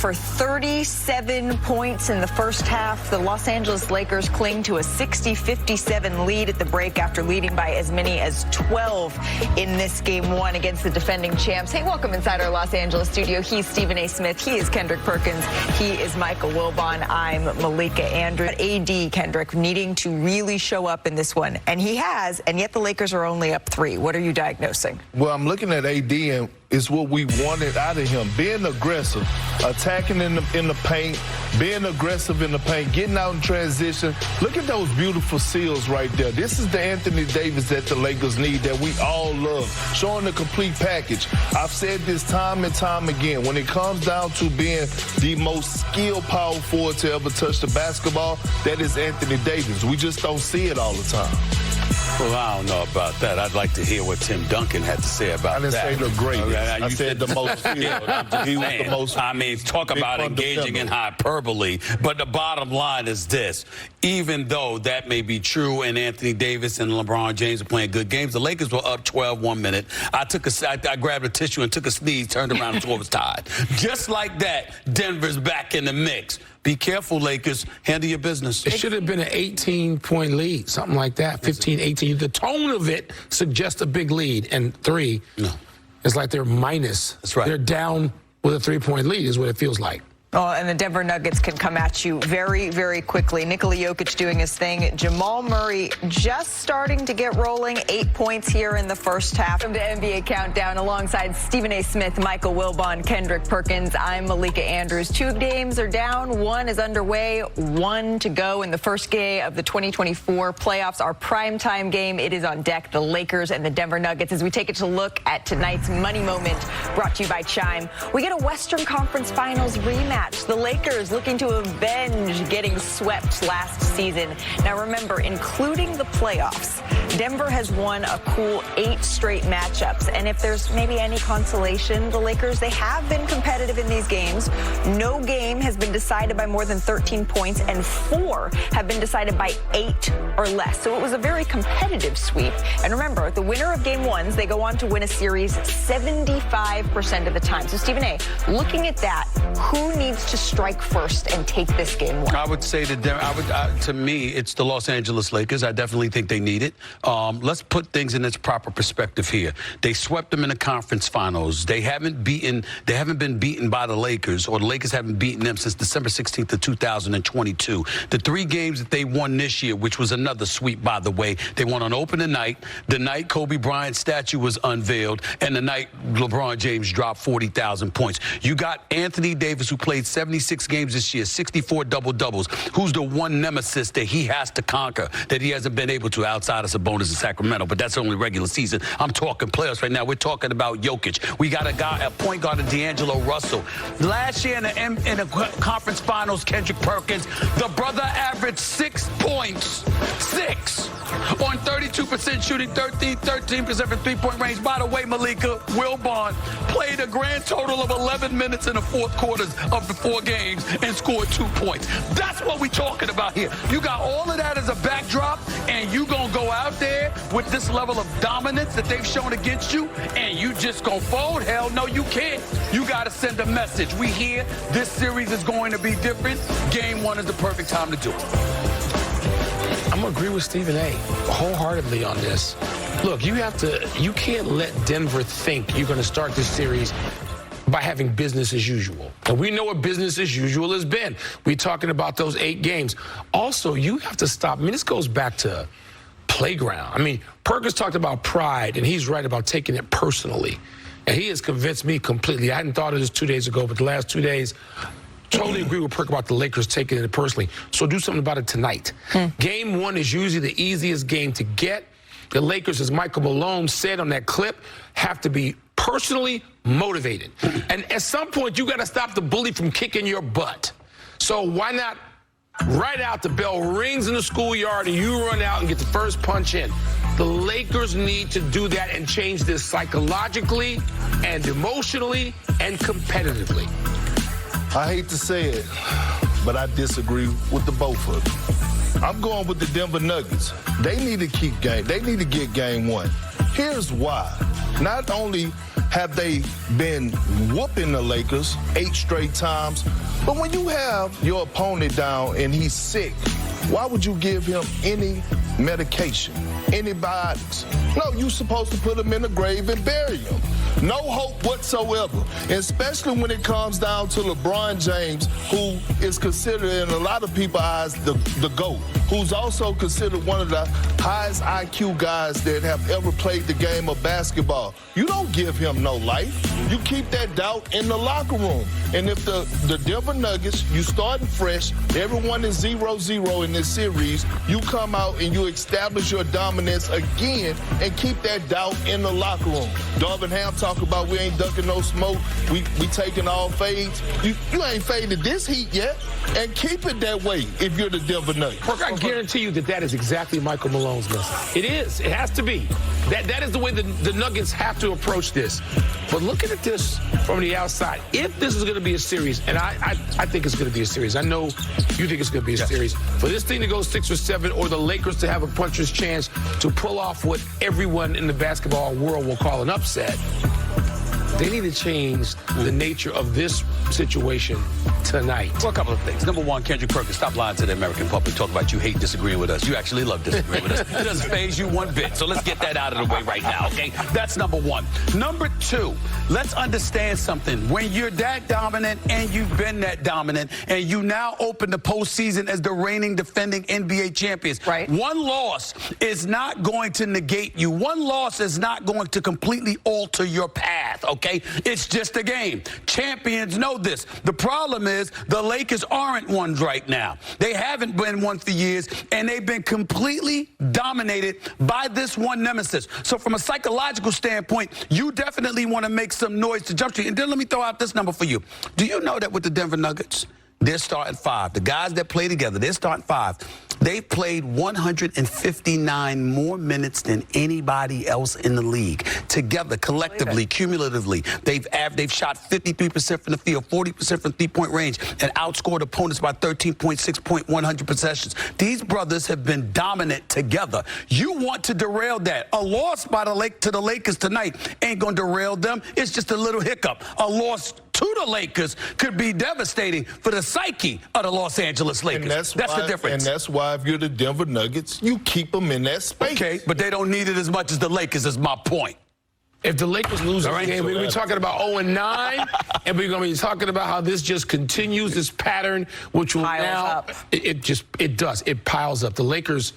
For 37 points in the first half, the Los Angeles Lakers cling to a 60-57 lead at the break after leading by as many as 12 in this game one against the defending champs. Hey, welcome inside our Los Angeles studio. He's Stephen A. Smith. He is Kendrick Perkins. He is Michael Wilbon. I'm Malika Andrews. AD, Kendrick, needing to really show up in this one, and he has, and yet the Lakers are only up 3. What are you diagnosing? Well, I'm looking at AD, and it's what we wanted out of him. Being aggressive, attacking in the paint, being aggressive in the paint, getting out in transition. Look at those beautiful seals right there. This is the Anthony Davis that the Lakers need, that we all love, showing the complete package. I've said this time and time again. When it comes down to being the most skilled power forward to ever touch the basketball, that is Anthony Davis. We just don't see it all the time. Well, I don't know about that. I'd like to hear what Tim Duncan had to say about that. I didn't say the greatest. I said the most skilled. He was the most. I mean, talk about engaging in hyperbole. But the bottom line is this. Even though that may be true and Anthony Davis and LeBron James are playing good games, the Lakers were up 12 1 minute. I grabbed a tissue and took a sneeze, turned around and was tied. Just like that, Denver's back in the mix. Be careful, Lakers. Handle your business. It should have been an 18-point lead, something like that, 15, 18. The tone of it suggests a big lead, and 3 is like they're minus. That's right. They're down with a 3-point lead is what it feels like. Oh, and the Denver Nuggets can come at you very, very quickly. Nikola Jokic doing his thing. Jamal Murray just starting to get rolling. 8 points here in the first half. From the NBA Countdown alongside Stephen A. Smith, Michael Wilbon, Kendrick Perkins. I'm Malika Andrews. 2 games are down. 1 is underway. 1 to go in the first game of the 2024 playoffs. Our primetime game, it is on deck. The Lakers and the Denver Nuggets. As we take a look at tonight's money moment, brought to you by Chime. We get a Western Conference Finals rematch. The Lakers looking to avenge getting swept last season. Now remember, including the playoffs, Denver has won a cool 8 straight matchups. And if there's maybe any consolation, the Lakers, they have been competitive in these games. No game has been decided by more than 13 points, and 4 have been decided by 8 or less. So it was a very competitive sweep. And remember, the winner of game 1s, they go on to win a series 75% of the time. So Stephen A., looking at that, who needs to strike first and take this game 1? I would say that to me, it's the Los Angeles Lakers. I definitely think they need it. Let's put things in its proper perspective here. They swept them in the conference finals. They haven't been beaten by the Lakers, or the Lakers haven't beaten them since December 16th of 2022. The 3 games that they won this year, which was another sweep, by the way, they won on opening night, the night Kobe Bryant's statue was unveiled, and the night LeBron James dropped 40,000 points. You got Anthony Davis, who played 76 games this year, 64 double-doubles, who's the one nemesis that he has to conquer, that he hasn't been able to outside of Sabonis in Sacramento, but that's only regular season. I'm talking playoffs right now. We're talking about Jokic. We got a point guard in D'Angelo Russell. Last year in the conference finals, Kendrick Perkins, the brother averaged 6 points. 6 on 32% shooting, 13% from three-point range. By the way, Malika, Wilbon played a grand total of 11 minutes in the fourth quarters of the 4 games and scored 2 points. That's what we're talking about here. You got all of that as a backdrop, and you gonna go out there with this level of dominance that they've shown against you, and you just gonna fold? Hell no, you can't. You gotta send a message. We hear this series is going to be different. Game 1 is the perfect time to do it. I'm going to agree with Stephen A. wholeheartedly on this. Look, you can't let Denver think you're going to start this series by having business as usual. And we know what business as usual has been. We're talking about those 8 games. Also, you have to stop. I mean, this goes back to playground. I mean, Perkins talked about pride, and he's right about taking it personally. And he has convinced me completely. I hadn't thought of this 2 days ago, but the last 2 days, totally agree with Perk about the Lakers taking it personally. So do something about it tonight. Game 1 is usually the easiest game to get. The Lakers, as Michael Malone said on that clip, have to be personally motivated. And at some point, you got to stop the bully from kicking your butt. So why not right out, the bell rings in the schoolyard, and you run out and get the first punch in. The Lakers need to do that and change this psychologically and emotionally and competitively. I hate to say it, but I disagree with the both of them. I'm going with the Denver Nuggets. They need to keep game. They need to get game 1. Here's why. Not only have they been whooping the Lakers 8 straight times. But when you have your opponent down and he's sick, why would you give him any medication, antibiotics? No, you're supposed to put him in the grave and bury him. No hope whatsoever, especially when it comes down to LeBron James, who is considered in a lot of people's eyes the GOAT, who's also considered one of the highest IQ guys that have ever played the game of basketball. You don't give him no life. You keep that doubt in the locker room. And if the Denver Nuggets, you starting fresh, everyone is 0-0 in this series, you come out and you establish your dominance again and keep that doubt in the locker room. Darvin Ham talk about we ain't ducking no smoke, we taking all fades. You ain't faded this heat yet, and keep it that way if you're the Denver Nuggets. I guarantee you that is exactly Michael Malone's message. It is. It has to be. That is the way the Nuggets have to approach this. But looking at this from the outside, if this is going to be a series, and I think it's going to be a series. I know you think it's going to be a series. For this thing to go 6 or 7, or the Lakers to have a puncher's chance to pull off what everyone in the basketball world will call an upset, they need to change the nature of this situation tonight. Well, a couple of things. Number one, Kendrick Perkins, stop lying to the American public. Talk about you hate disagreeing with us. You actually love disagreeing with us. It doesn't faze you one bit. So let's get that out of the way right now, okay? That's number one. Number two, let's understand something. When you're that dominant and you've been that dominant and you now open the postseason as the reigning defending NBA champions, right? One loss is not going to negate you. One loss is not going to completely alter your path, okay? It's just a game. Champions know this. The problem is the Lakers aren't one right now. They haven't been one for years, and they've been completely dominated by this one nemesis. So from a psychological standpoint, you definitely want to make some noise to jump street. And then let me throw out this number for you. Do you know that with the Denver Nuggets, they're starting 5. The guys that play together, they're starting 5. They've played 159 more minutes than anybody else in the league. Together, collectively, cumulatively, they've shot 53% from the field, 40% from three-point range, and outscored opponents by 13.6 point 100 possessions. These brothers have been dominant together. You want to derail that. A loss by to the Lakers tonight ain't going to derail them. It's just a little hiccup. A loss to the Lakers could be devastating for the psyche of the Los Angeles Lakers. And that's the difference. And that's why if you're the Denver Nuggets, you keep them in that space. Okay, but they don't need it as much as the Lakers is my point. If the Lakers lose the game, we're going to be talking about 0-9, and we're going to be talking about how this just continues, this pattern, which will piles now up. It piles up. The Lakers